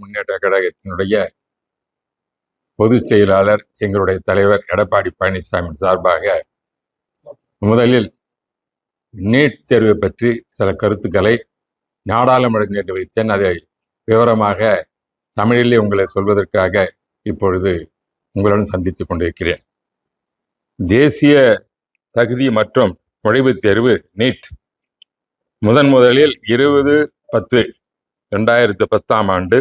முன்னேற்ற கழகத்தினுடைய பொதுச் செயலாளர் எங்களுடைய தலைவர் எடப்பாடி பழனிசாமி சார்பாக முதலில் நீட் தேர்வை பற்றி சில கருத்துக்களை நாடாளுமன்றத்தில் வைத்தேன். அதை விவரமாக தமிழிலே உங்களை சொல்வதற்காக இப்பொழுது உங்களுடன் சந்தித்துக் கொண்டிருக்கிறேன். தேசிய தகுதி மற்றும் நுழைவுத் தேர்வு நீட் முதலில் 20/10/2010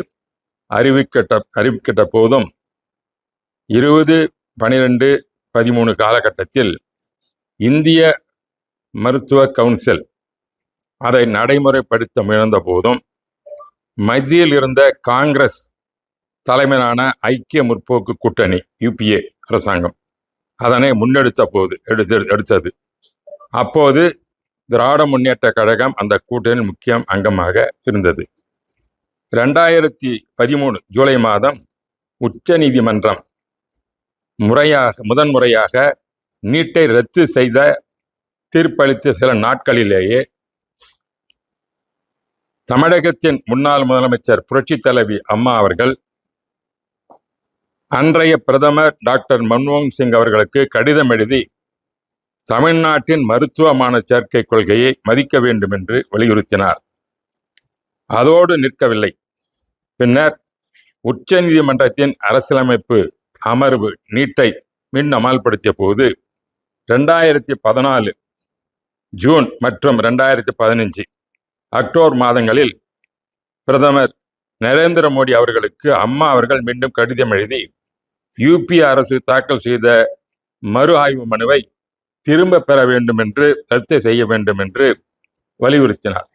அறிவிக்கப்பட்ட போதும் 20/12/13 காலகட்டத்தில் இந்திய மருத்துவ கவுன்சில் அதை நடைமுறைப்படுத்த முயன்ற போதும் மத்தியில் இருந்த காங்கிரஸ் தலைமையிலான ஐக்கிய முற்போக்கு கூட்டணி UPA அரசாங்கம் அதனை எடுத்தது. அப்போது திராவிட முன்னேற்ற கழகம் அந்த கூட்டணியில் முக்கிய அங்கமாக இருந்தது. 2013 ஜூலை மாதம் உச்ச நீதிமன்றம் முதன்முறையாக நீட்டை ரத்து செய்த தீர்ப்பளித்த சில நாட்களிலேயே தமிழகத்தின் முன்னாள் முதலமைச்சர் புரட்சி தலைவி அம்மா அவர்கள் அன்றைய பிரதமர் டாக்டர் மன்மோகன் சிங் அவர்களுக்கு கடிதம் எழுதி தமிழ்நாட்டின் மருத்துவ மாணவர் சேர்க்கை கொள்கையை மதிக்க வேண்டும் என்று வலியுறுத்தினார். அதோடு நிற்கவில்லை. பின்னர் உச்ச நீதிமன்றத்தின் அரசியலமைப்பு அமர்வு நீட்டை மீண்டும் அமல்படுத்திய போது 2014 ஜூன் மற்றும் 2015 அக்டோபர் மாதங்களில் பிரதமர் நரேந்திர மோடி அவர்களுக்கு அம்மா அவர்கள் மீண்டும் கடிதம் எழுதி UPA அரசு தாக்கல் செய்த மறு ஆய்வு மனுவை திரும்ப பெற வேண்டும் என்று ரத்து செய்ய வேண்டும் என்று வலியுறுத்தினார்.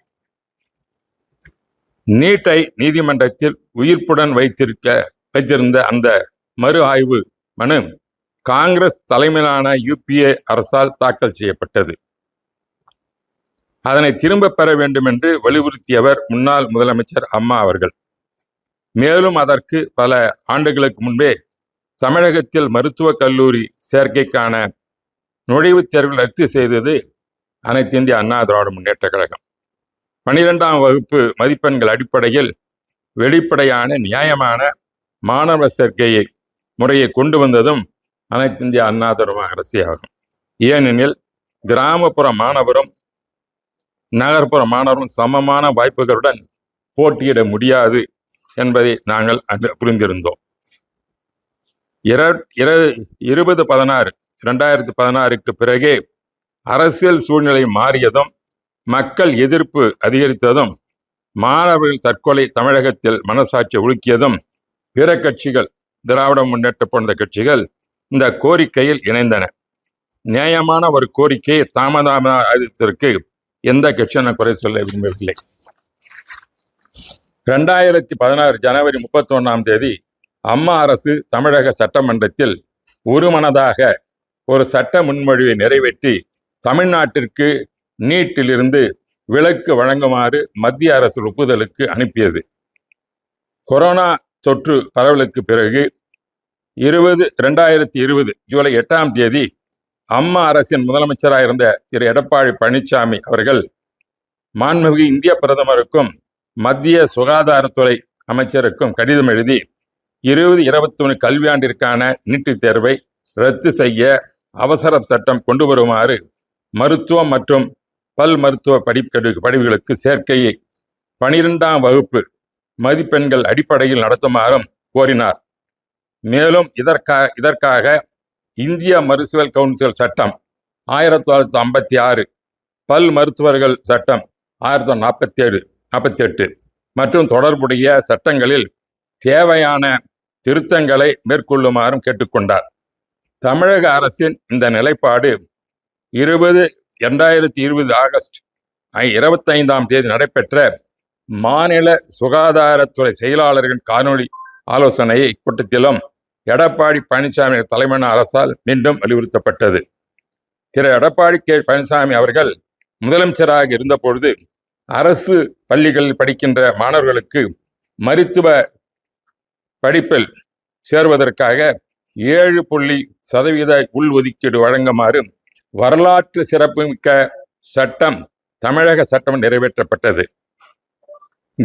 நீட்டை நீதிமன்றத்தில் உயிர்ப்புடன் வைத்திருந்த அந்த மறு ஆய்வு மனு காங்கிரஸ் தலைமையிலான UPA அரசால் தாக்கல் செய்யப்பட்டது. அதனை திரும்ப பெற வேண்டும் என்று வலியுறுத்தியவர் முன்னாள் முதலமைச்சர் அம்மா அவர்கள். மேலும் அதற்கு பல ஆண்டுகளுக்கு முன்பே தமிழகத்தில் மருத்துவக் கல்லூரி சேர்க்கைக்கான நுழைவுத் தேர்வு ரத்து செய்தது அனைத்து இந்திய அண்ணா திராவிட முன்னேற்ற கழகம். 12ஆம் வகுப்பு மதிப்பெண்கள் அடிப்படையில் வெளிப்படையான நியாயமான மாணவர் சேர்க்கையை முறையை கொண்டு வந்ததும் அனைத்து இந்திய அண்ணா திராவிட அரசு ஆகும். ஏனெனில் கிராமப்புற மாணவரும் நகர்ப்புற மாணவரும் சமமான வாய்ப்புகளுடன் போட்டியிட முடியாது என்பதை நாங்கள் புரிந்திருந்தோம். 2016 பிறகே அரசியல் சூழ்நிலை மாறியதும் மக்கள் எதிர்ப்பு அதிகரித்ததும் மாணவர்கள் தற்கொலை தமிழகத்தில் மனசாட்சி உலுக்கியதும் பிற கட்சிகள் திராவிட முன்னேற்ற போன்ற கட்சிகள் இந்த கோரிக்கையில் இணைந்தன. நியாயமான ஒரு கோரிக்கையை தாமதத்திற்கு எந்த கட்சியும் குறை சொல்ல விரும்பவில்லை. 2016 ஜனவரி 31 அம்மா அரசு தமிழக சட்டமன்றத்தில் ஒருமனதாக ஒரு சட்ட முன்மொழிவை நிறைவேற்றி தமிழ்நாட்டிற்கு நீட்டிலிருந்து விலக்கு வழங்குமாறு மத்திய அரசு ஒப்புதலுக்கு அனுப்பியது. கொரோனா தொற்று பரவலுக்கு பிறகு 2020 ஜூலை 8 அம்மா அரசின் முதலமைச்சராக இருந்த திரு எடப்பாடி பழனிசாமி அவர்கள் மாண்புமிகு இந்திய பிரதமருக்கும் மத்திய சுகாதாரத்துறை அமைச்சருக்கும் கடிதம் எழுதி 2021 கல்வியாண்டிற்கான நீட்டுத் தேர்வை ரத்து செய்ய அவசர சட்டம் கொண்டு வருமாறு மருத்துவம் மற்றும் பல் மருத்துவ படிப்புகளுக்கு சேர்க்கையை 12ஆம் வகுப்பு மதிப்பெண்கள் அடிப்படையில் நடத்துமாறும் கோரினார். மேலும் இதற்காக இந்திய மருத்துவ கவுன்சில் சட்டம் 1956, பல் மருத்துவர்கள் சட்டம் 1948 மற்றும் தொடர்புடைய சட்டங்களில் தேவையான திருத்தங்களை மேற்கொள்ளுமாறும் கேட்டுக்கொண்டார். தமிழக அரசின் இந்த நிலைப்பாடு 2020 ஆகஸ்ட் 25 நடைபெற்ற மாநில சுகாதாரத்துறை செயலாளர்களின் காணொலி ஆலோசனை கூட்டத்திலும் எடப்பாடி பழனிசாமி தலைமையிலான அரசால் மீண்டும் வலியுறுத்தப்பட்டது. திரு எடப்பாடி பழனிசாமி அவர்கள் முதலமைச்சராக இருந்தபொழுது அரசு பள்ளிகளில் படிக்கின்ற மாணவர்களுக்கு மருத்துவ படிப்பில் சேர்வதற்காக 7% உள்ஒதுக்கீடு வழங்குமாறு வரலாற்று சிறப்புமிக்க சட்டம் தமிழக சட்டம் நிறைவேற்றப்பட்டது.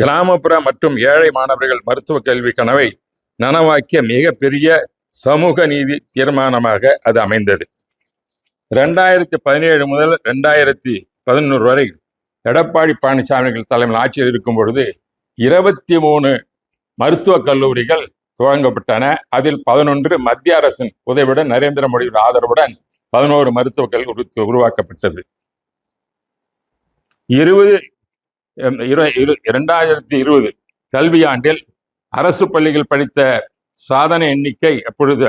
கிராமப்புற மற்றும் ஏழை மாணவர்கள் மருத்துவ கல்வி கனவை நனவாக்கிய மிகப்பெரிய சமூக நீதி தீர்மானமாக அது அமைந்தது. 2017 முதல் 2011 வரை எடப்பாடி பழனிசாமி தலைமையில் ஆட்சியில் இருக்கும் பொழுது 23 மருத்துவக் கல்லூரிகள் துவங்கப்பட்டன. அதில் 11 மத்திய அரசின் உதவியுடன் நரேந்திர மோடியின் ஆதரவுடன் 11 மருத்துவக் கல்லூரி உருவாக்கப்பட்டது. 2020 கல்வியாண்டில் அரசு பள்ளிகள் படித்த சாதனை எண்ணிக்கை அப்பொழுது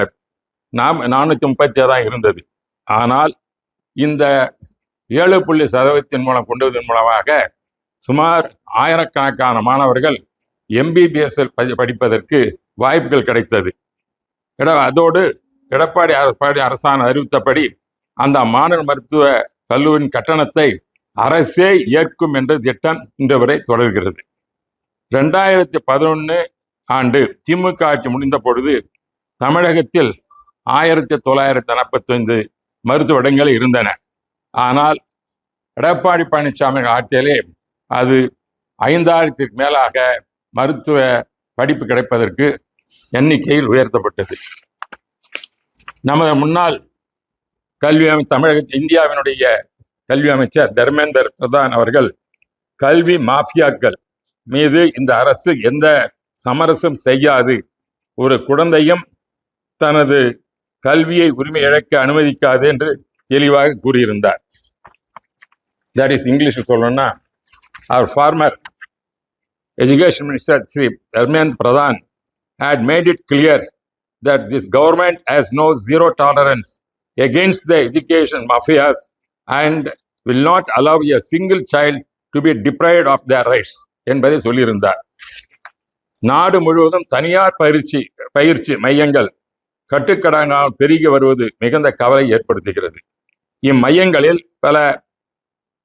436 இருந்தது. ஆனால் இந்த 7% மூலம் கொண்டு வருவதன் மூலமாக சுமார் ஆயிரக்கணக்கான மாணவர்கள் MBBS படிப்பதற்கு வாய்ப்புகள் கிடைத்தது. அதோடு எடப்பாடி அரசாங்கம் அறிவித்தபடி அந்த மாநில மருத்துவ கல்லூரியின் கட்டணத்தை அரசே ஏற்கும் என்ற திட்டம் இன்று வரை தொடர்கிறது. 2011 ஆண்டு திமுக ஆட்சி முடிந்த பொழுது தமிழகத்தில் 1945 மருத்துவ இடங்கள் இருந்தன. ஆனால் எடப்பாடி பழனிசாமி ஆட்சியிலே அது 5000க்கு மேலாக மருத்துவ படிப்பு கிடைப்பதற்கு எண்ணிக்கையில் உயர்த்தப்பட்டது. நமது முன்னாள் இந்தியாவினுடைய கல்வி அமைச்சர் தர்மேந்தர் பிரதான் அவர்கள் கல்வி மாஃபியாக்கள் மீது இந்த அரசு எந்த சமரசம் செய்யாது, ஒரு குழந்தையும் தனது கல்வியை உரிமை இழக்க அனுமதிக்காது என்று தெளிவாக கூறியிருந்தார். தட் இஸ் இங்கிலீஷ் சொல்லணும்னா, அவர் farmer Education Minister Sri Dharmendra Pradhan had made it clear that this government has no zero tolerance against the education mafias and will not allow a single child to be deprived of their rights என்பதை சொல்லியிருந்தார். நாடு முழுவதும் தனியார் பயிற்சி மையங்கள் கட்டுக்கடங்காமல் பெருகி வருவது மிகுந்த கவலை ஏற்படுத்துகிறது. இம்மையங்களில் பல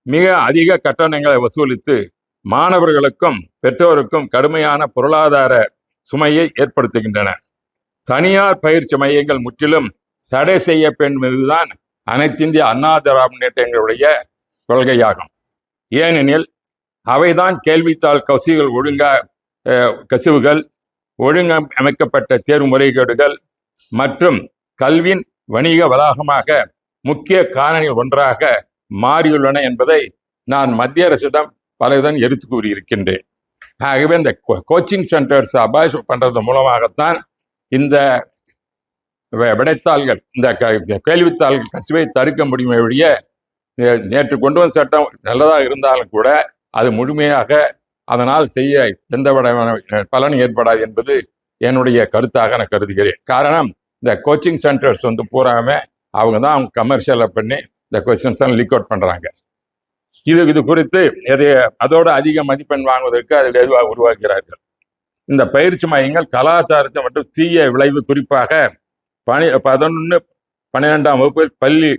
மிக அதிக கட்டணங்களை வசூலித்து மாணவர்களுக்கும் பெற்றோருக்கும் கடுமையான பொருளாதார சுமையை ஏற்படுத்துகின்றன. தனியார் பயிற்சி மையங்கள் முற்றிலும் தடை செய்ய வேண்டும் என்பதுதான் அனைத்திந்திய அண்ணா திராவிட முன்னேற்றங்களுடைய கொள்கையாகும். ஏனெனில் அவைதான் கேள்வித்தாள் கசிவுகள், ஒழுங்கமைக்கப்பட்ட தேர்வு முறைகேடுகள் மற்றும் கல்வியின் வணிக வளாகமாக முக்கிய காரணிகள் ஒன்றாக மாறியுள்ளன என்பதை நான் மத்திய அரசிடம் பலதான் எடுத்து கூறியிருக்கின்றேன். ஆகவே இந்த கோச்சிங் சென்டர்ஸ் அபாஷ் பண்றது மூலமாகத்தான் இந்த விடைத்தாள்கள், இந்த கேள்வித்தாள்கள் கசிவை தடுக்க முடியுமே ஒழிய, நேற்று கொண்டு வந்த சட்டம் நல்லதாக இருந்தாலும் கூட அது முழுமையாக அதனால் செய்ய எந்த பலன் ஏற்படாது என்பது என்னுடைய கருத்தாக நான் கருதுகிறேன். காரணம், இந்த கோச்சிங் சென்டர்ஸ் பூராமே அவங்க தான் கமர்ஷியலை பண்ணி இந்த கொஸ்டின்ஸ் லீக் அவுட் பண்ணுறாங்க. இது குறித்து அதோட அதிக மதிப்பெண் வாங்குவதற்கு அதில் எதுவாக உருவாக்குகிறார்கள். இந்த பயிற்சி மையங்கள் கலாச்சாரத்தை மற்றும் தீய விளைவு, குறிப்பாக 11, 12ஆம் வகுப்பு பள்ளி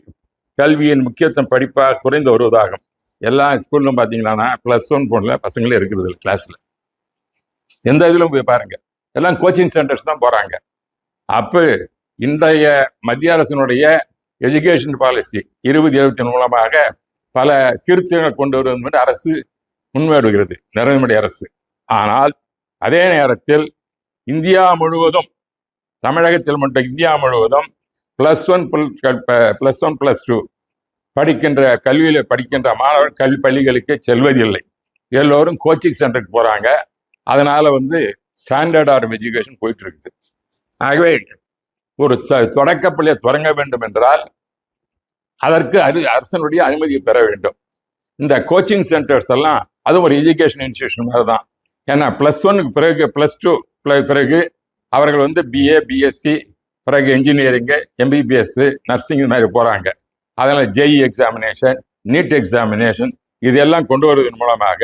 கல்வியின் முக்கியத்துவம் படிப்பாக குறைந்து வருவதாகும். எல்லா ஸ்கூல்லும் பார்த்தீங்கன்னா +1 போன்ல பசங்களே இருக்கிறது கிளாஸில். எந்த இதிலும் போய் பாருங்க, எல்லாம் கோச்சிங் சென்டர்ஸ் தான் போகிறாங்க. அப்போ இன்றைய மத்திய அரசினுடைய எஜுகேஷன் பாலிசி 2020 மூலமாக பல சீர்திருத்தங்களை கொண்டு வருவது அரசு முன்வருகிறது, நரேந்திர மோடி அரசு. ஆனால் அதே நேரத்தில் இந்தியா முழுவதும், தமிழகத்தில் மட்டும் இந்தியா முழுவதும் +1 +2 கல்வியில் படிக்கின்ற மாணவர் கல்வி பள்ளிகளுக்கு செல்வதில்லை. எல்லோரும் கோச்சிங் சென்டருக்கு போகிறாங்க. அதனால ஸ்டாண்டர்ட் ஆஃப் எஜுகேஷன் போயிட்டு இருக்குது. ஆகவே ஒரு தொடக்கப்பள்ளியை தொடங்க வேண்டும் என்றால் அதற்கு அரசனுடைய அனுமதியை பெற வேண்டும். இந்த கோச்சிங் சென்டர்ஸ் எல்லாம் அது ஒரு எஜுகேஷன் இன்ஸ்டிடியூஷன் மாதிரி தான். ஏன்னா +1க்கு பிறகு +2 பிறகு அவர்கள் BA, BSc, பிறகு இன்ஜினியரிங்கு, MBBS, நர்சிங் மாதிரி போகிறாங்க. அதனால் JEE எக்ஸாமினேஷன், நீட் எக்ஸாமினேஷன் இதெல்லாம் கொண்டு வருவதன் மூலமாக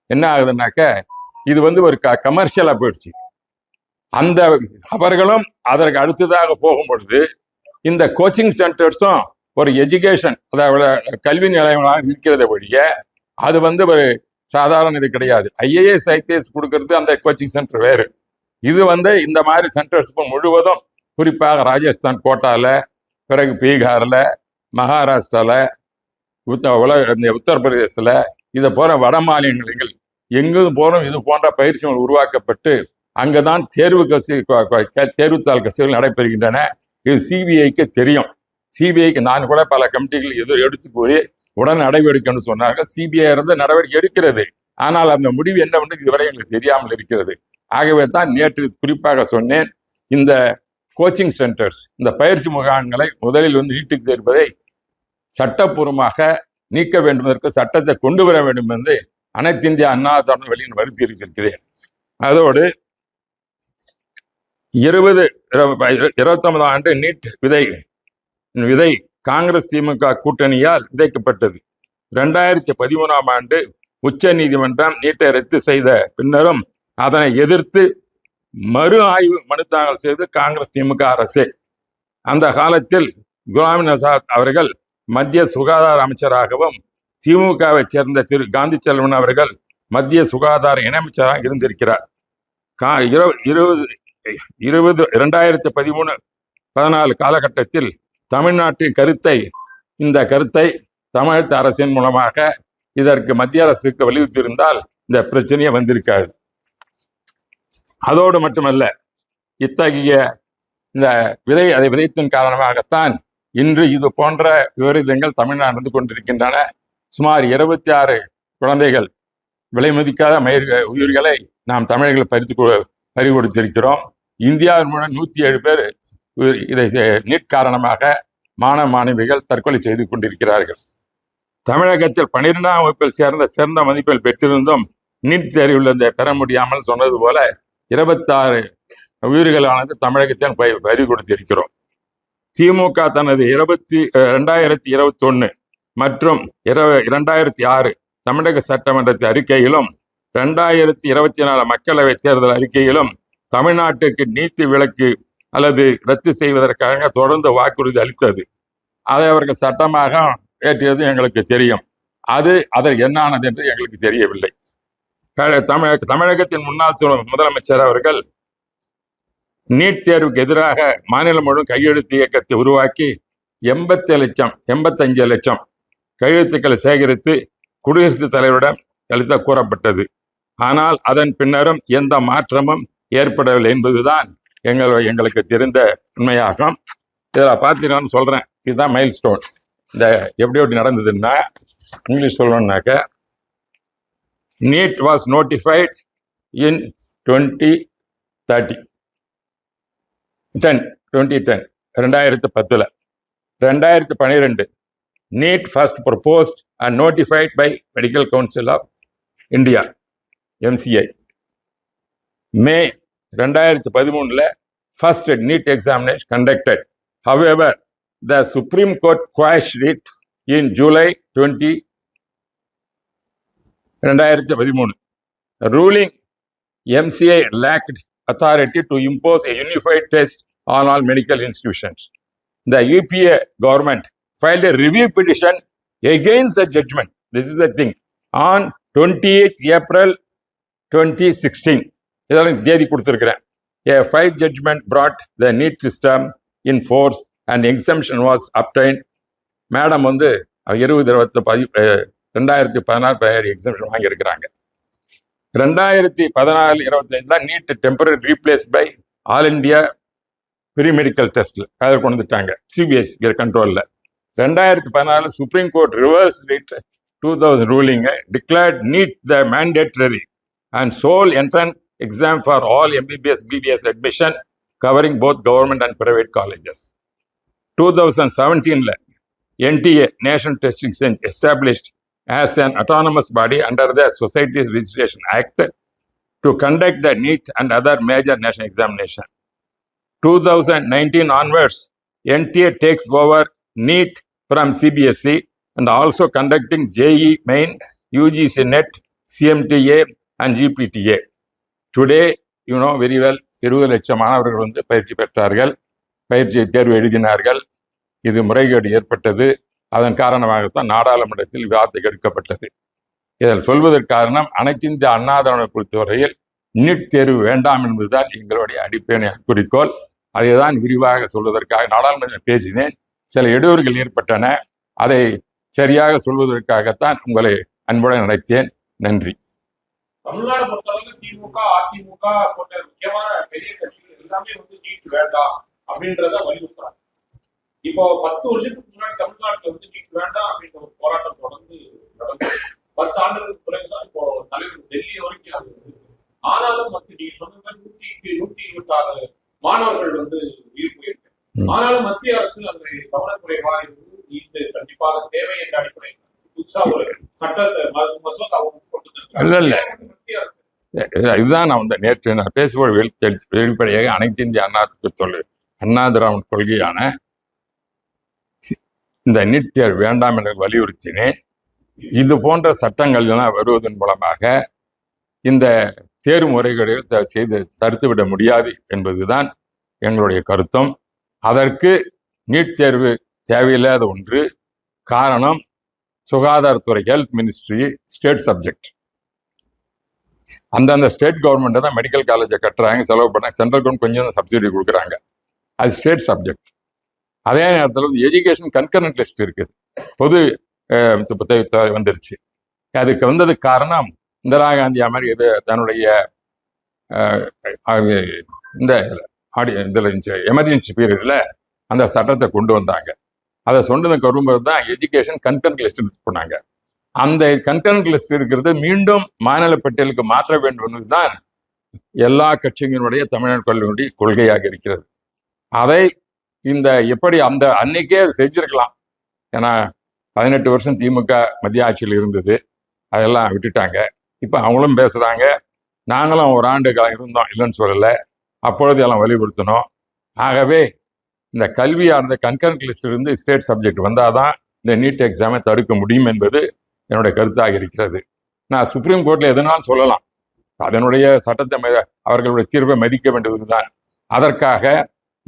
என்ன ஆகுதுன்னாக்க இது ஒரு கமர்ஷியலாக போயிடுச்சு. அவர்களும் அதற்கு அடுத்ததாக போகும் பொழுது இந்த கோச்சிங் சென்டர்ஸும் ஒரு எஜுகேஷன், அதாவது கல்வி நிலையங்களாக இருக்கிறத ஒழிய அது ஒரு சாதாரண இது கிடையாது. IAS, IPS கொடுக்கறது அந்த கோச்சிங் சென்டர் வேறு. இது இந்த மாதிரி சென்டர்ஸ் முழுவதும், குறிப்பாக ராஜஸ்தான் கோட்டாவில், பிறகு பீகாரில், மகாராஷ்டிராவில், உத்தரப்பிரதேசத்தில், இதை போல வட மாநிலங்களில் எங்கும் போலும் இது போன்ற பயிற்சிகள் உருவாக்கப்பட்டு அங்குதான் தேர்வுத்தாள் கசிவுகள் நடைபெறுகின்றன. இது சிபிஐக்கு தெரியும். சிபிஐக்கு நான் கூட பல கமிட்டிகள் எடுத்து கூறி உடனே நடவடிக்கைன்னு சொன்னார்கள். சிபிஐ இருந்து நடவடிக்கை எடுக்கிறது. ஆனால் அந்த முடிவு என்னவென்று இதுவரை எங்களுக்கு தெரியாமல் இருக்கிறது. ஆகவே தான் நேற்று குறிப்பாக சொன்னேன், இந்த கோச்சிங் சென்டர்ஸ், இந்த பயிற்சி முகாம்களை முதலில் நீட்டுக்கு தேர்வதை சட்டப்பூர்வமாக நீக்க வேண்டும், என்பதற்கு சட்டத்தை கொண்டு வர வேண்டும் என்று அனைத்து இந்திய அண்ணா திராவிட வெளியில் வலியுறுத்தி இருக்கிறேன். அதோடு 2029 ஆண்டு நீட் விதை காங்கிரஸ் திமுக கூட்டணியால் விதைக்கப்பட்டது. 2013 ஆண்டு உச்ச நீதிமன்றம் நீட்டை ரத்து செய்த பின்னரும் அதனை எதிர்த்து மறு ஆய்வு மனு தாக்கல் செய்து காங்கிரஸ் திமுக அரசு. அந்த காலத்தில் குலாம் நபி ஆசாத் அவர்கள் மத்திய சுகாதார அமைச்சராகவும் திமுகவை சேர்ந்த திரு காந்தி செல்வன் அவர்கள் மத்திய சுகாதார இணையமைச்சராக இருந்திருக்கிறார். 2013-14 காலகட்டத்தில் தமிழ்நாட்டின் இந்த கருத்தை தமிழக அரசின் மூலமாக இதற்கு மத்திய அரசுக்கு வலியுறுத்தியிருந்தால் இந்த பிரச்சனையே வந்திருக்காது. அதோடு மட்டுமல்ல, இத்தகைய இந்த அதை விதைத்தின் காரணமாகத்தான் இன்று இது போன்ற விபரீதங்கள் தமிழ்நாடு நடந்து கொண்டிருக்கின்றன. சுமார் 26 குழந்தைகள், விலை மதிக்காத உயிர்களை நாம் தமிழர்கள் பறி கொடுத்திருக்கிறோம். இந்தியாவின் மூலம் 107 பேர் இதை நீட் காரணமாக மாணவ மாணவிகள் தற்கொலை செய்து கொண்டிருக்கிறார்கள். தமிழகத்தில் 12ஆம் வகுப்பில் சிறந்த மதிப்பெண் பெற்றிருந்தும் நீட் தேர்வில் பெற முடியாமல் சொன்னது போல 26 உயிர்களானது தமிழகத்தில் பறி கொடுத்திருக்கிறோம். திமுக தனது 2021 மற்றும் 2006 தமிழக சட்டமன்றத்தின் அறிக்கையிலும் 2024 மக்களவை தேர்தல் அறிக்கையிலும் தமிழ்நாட்டிற்கு நீட் விலக்கு அல்லது ரத்து செய்வதற்காக தொடர்ந்து வாக்குறுதி அளித்தது. அதை அவர்கள் சட்டமாக ஏற்றியது எங்களுக்கு தெரியும். அதற்கு என்னானது என்று எங்களுக்கு தெரியவில்லை. தமிழகத்தின் முன்னாள் முதலமைச்சர் அவர்கள் நீட் தேர்வுக்கு எதிராக மாநிலம் முழுவதும் கையெழுத்து இயக்கத்தை உருவாக்கி 85 லட்சம் கையெழுத்துக்களை சேகரித்து குடியரசுத் தலைவரிடம் அளித்த கூறப்பட்டது. ஆனால் அதன் பின்னரும் எந்த மாற்றமும் ஏற்படவில்லை என்பதுதான் எங்களுக்கு தெரிந்த உண்மையாகும். இதில் பார்த்தீங்கன்னு சொல்றேன், இதுதான் மைல் ஸ்டோன். இந்த எப்படி நடந்ததுன்னா, இங்கிலீஷ் சொல்லணும்னாக்க, NEET was notified in 2010 2010 2012 NEET first proposed and notified by medical council of India MCI. May 2013 first NEET examination conducted. However, the Supreme Court quashed it in July 2013. Ruling MCI lacked authority to impose a unified test on all medical institutions. The UPA government filed a review petition against the judgment. This is the thing. On 28th April 2016. இதெல்லாம் தேதி கொடுத்திருக்கிறேன். A 5 judgment brought the NEET system in force and exemption was obtained. Madam 2016 exemption வாங்கியிருக்கிறாங்க. 2014-25 தான் NEET temporary replace by all India pre medical டெஸ்ட்ல அதை கொண்டு வந்துட்டாங்க CBSE கண்ட்ரோலில். 2014 supreme court reverse 2000 ruling declared NEET the mandatory and sole entrance exam for all MBBS BDS admission covering both government and private colleges. 2017 NTA National Testing Center established as an autonomous body under the Societies Registration Act to conduct the NEET and other major national examination. 2019 onwards, NTA takes over NEET from CBSE and also conducting JEE Main, UGC NET, CMTA and GPTA. Today, you know very well, 20 லட்சம் மாணவர்கள் பயிற்சி பெற்றார்கள், பயிற்சி தேர்வு எழுதினார்கள். இது முறைகேடு ஏற்பட்டது. அதன் காரணமாகத்தான் நாடாளுமன்றத்தில் விவாதத்துக்கு எடுக்கப்பட்டது. இதில் சொல்வதற்கு காரணம், அனைத்து இந்திய அண்ணா திராவிட பொறுத்தவரையில் நீட் தேர்வு வேண்டாம் என்பதுதான் எங்களுடைய அடிப்படை குறிக்கோள். அதை தான் விரிவாக சொல்வதற்காக நாடாளுமன்றத்தில் பேசினேன். சில இடையூறுகள் ஏற்பட்டன. அதை சரியாக சொல்வதற்காகத்தான் உங்களை அன்புடன் அழைத்தேன். நன்றி. தமிழ்நாடு பொறுத்தளவுக்கு திமுக, அதிமுக போன்ற முக்கியமான பெரிய கட்சிகள் எல்லாமே வந்து நீட் வேண்டாம் அப்படின்றத வலியுறுத்துறாங்க. இப்போ 10 வருஷத்துக்கு முன்னாடி தமிழ்நாட்டுல வந்து நீட் வேண்டாம் அப்படின்ற ஒரு போராட்டம் தொடர்ந்து நடந்தது. 10 ஆண்டுகளுக்கு பிறகுதான் இப்போ தலைவர் டெல்லி வரைக்கும் அது வந்து. ஆனாலும் வந்து நீங்க சொன்ன மாதிரி 126 மாணவர்கள் வந்து உயிர் போயிருக்கு. ஆனாலும் மத்திய அரசு அந்த கவனக்குறைவா இருந்து நீட் கண்டிப்பாக தேவை என்ற அடிப்படையில் புதுசா ஒரு சட்டத்தை மசோதாவை கொண்டு இல்ல மத்திய அரசு. இதுதான் நான் வந்து நேற்று நான் பேசுவோம் வெளிப்படையாக அனைத்து இந்திய அண்ணா திராவிட கொள்கையான இந்த நீட் தேர்வு வேண்டாம் என்று வலியுறுத்தினேன். இது போன்ற சட்டங்கள் எல்லாம் வருவதன் மூலமாக இந்த தேர்வு முறைகளில் செய்து தடுத்துவிட முடியாது என்பதுதான் எங்களுடைய கருத்தும். அதற்கு நீட் தேர்வு தேவையில்லாத ஒன்று. காரணம், சுகாதாரத்துறை ஹெல்த் மினிஸ்ட்ரி ஸ்டேட் சப்ஜெக்ட். அந்தந்த ஸ்டேட் கவர்மெண்ட் தான் மெடிக்கல் காலேஜை கட்டுறாங்க, செலவு பண்ணாங்க. சென்ட்ரல் கவர்மெண்ட் கொஞ்சம் சப்சிடி கொடுக்குறாங்க. அது ஸ்டேட் சப்ஜெக்ட். அதே நேரத்தில் வந்து எஜுகேஷன் கன்கரண்ட் லிஸ்ட் இருக்குது, பொது வந்துருச்சு. அதுக்கு வந்ததுக்கு காரணம் இந்திரா காந்தி மாதிரி இது தன்னுடைய இந்த எமர்ஜென்சி பீரியட்ல அந்த சட்டத்தை கொண்டு வந்தாங்க. அதை சொன்னதுக்கு வரும்போது தான் எஜுகேஷன் கன்கரண்ட் லிஸ்ட் பண்ணாங்க. அந்த கன்கரண்ட் லிஸ்ட் இருக்கிறது மீண்டும் மாநில பட்டியலுக்கு மாற்ற வேண்டும் என்பதுதான் எல்லா கட்சிகளுடைய தமிழ்நாடு கல்வியினுடைய கொள்கையாக இருக்கிறது. அதை இந்த எப்படி அந்த அன்னைக்கே செஞ்சிருக்கலாம். ஏன்னா 18 வருஷம் திமுக மத்திய ஆட்சியில் இருந்தது, அதெல்லாம் விட்டுட்டாங்க. இப்போ அவங்களும் பேசுறாங்க, நாங்களும் ஒரு ஆண்டு இருந்தோம், இல்லைன்னு சொல்லலை. அப்பொழுது எல்லாம் வலியுறுத்தணும். ஆகவே இந்த கல்வியானது கன்கரண்ட் லிஸ்ட் இருந்து ஸ்டேட் சப்ஜெக்ட் வந்தாதான் இந்த நீட் எக்ஸாமை தடுக்க முடியும் என்பது என்னுடைய கருத்தாக இருக்கிறது. நான் சுப்ரீம் கோர்ட்ல எதுனாலும் சொல்லலாம், அதனுடைய சட்டத்தை அவர்களுடைய தீர்ப்பை மதிக்க வேண்டியதுதான். அதற்காக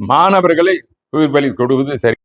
மாணவர்களை உயிர் பலி கொடுவது சரி.